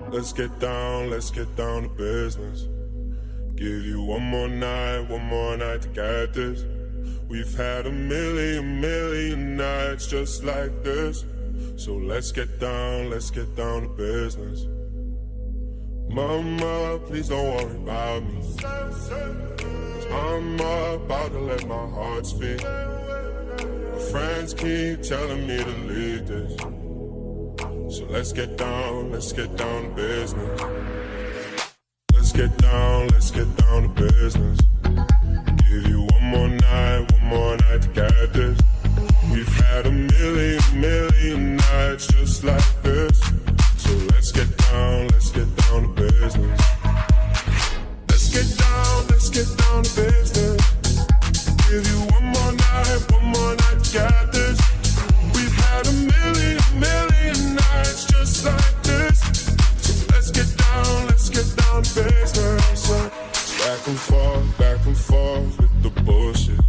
Let's get down to business. Give you one more night to get this. We've had a million nights just like this. So let's get down to business. Mama, please don't worry about me, 'cause I'm about to let my heart speak. My friends keep telling me to leave this. So let's get down to business. Let's get down to business. Give you one more night to get this. We've had a million nights just like this. So let's get down to business. Let's get down to business. Give you one more night to get this. We've had a million nights just like this. So let's get down to business. Back and forth with the bullshit.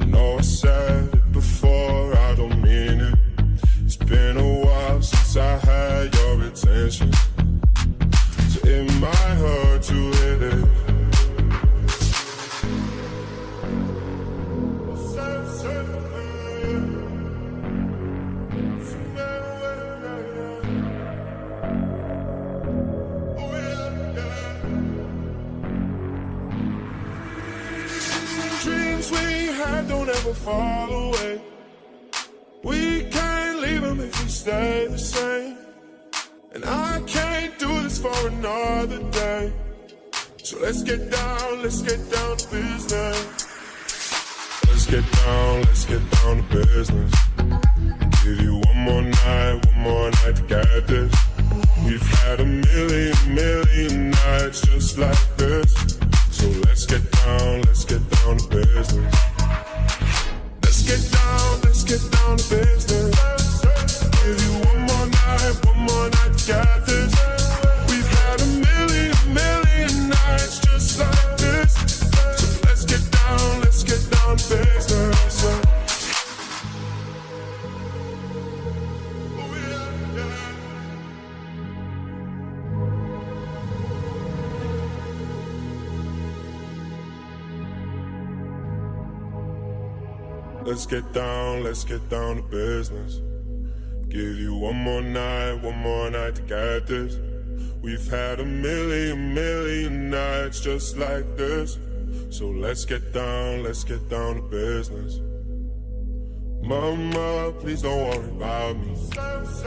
I know I said it before, I don't mean it. It's been a while since I had your attention, so it might hurt to hit it. Dreams we had don't ever fall away. We can't leave them if we stay the same. And I can't do this for another day. So let's get down to business. Let's get down to business. Give you one more night to get this. We've had a million nights just like this. So let's get down to business. Let's get down to business. Give you one more night to get this. We've had a million nights just like this. So let's get down to business. Let's get down to business. Give you one more night to get this. We've had a million nights just like this. So let's get down to business. Mama, please don't worry about me, 'cause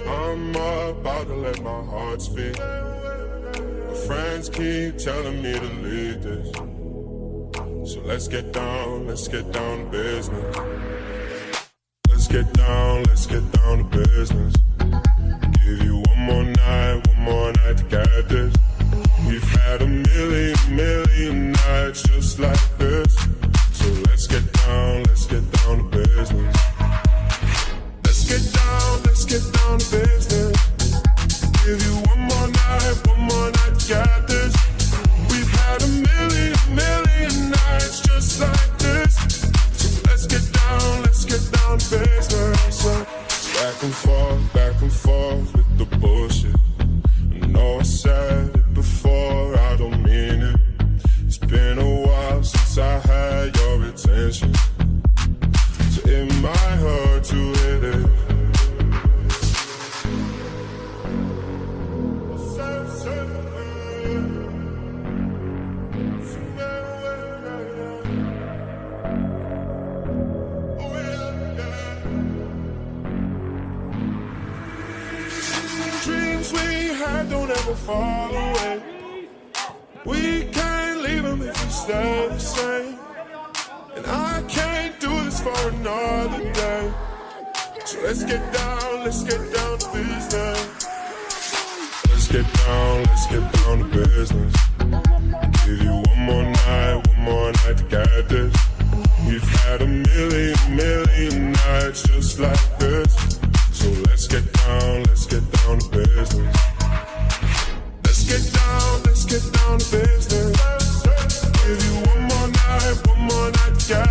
I'm about to let my heart speak. My friends keep telling me to leave this. So let's get down to business. Let's get down to business. Give you one more night to get this. We've had a million nights just like this. So let's get down to business. Let's get down to business. Give you one more night to get this. We've had a million nights just like this. So let's get down to business. Back and forth with the bullshit. I know I said it before, I don't mean it. It's been a while since I had your attention, so it might hurt to hit it. Dreams we had don't ever fall away. We can't leave them if we stay the same. And I can't do this for another day. So let's get down to business. Let's get down to business. Give you one more night to get this. We've had a million nights just like this. So let's get down to business. Let's get down to business. Give you one more night to get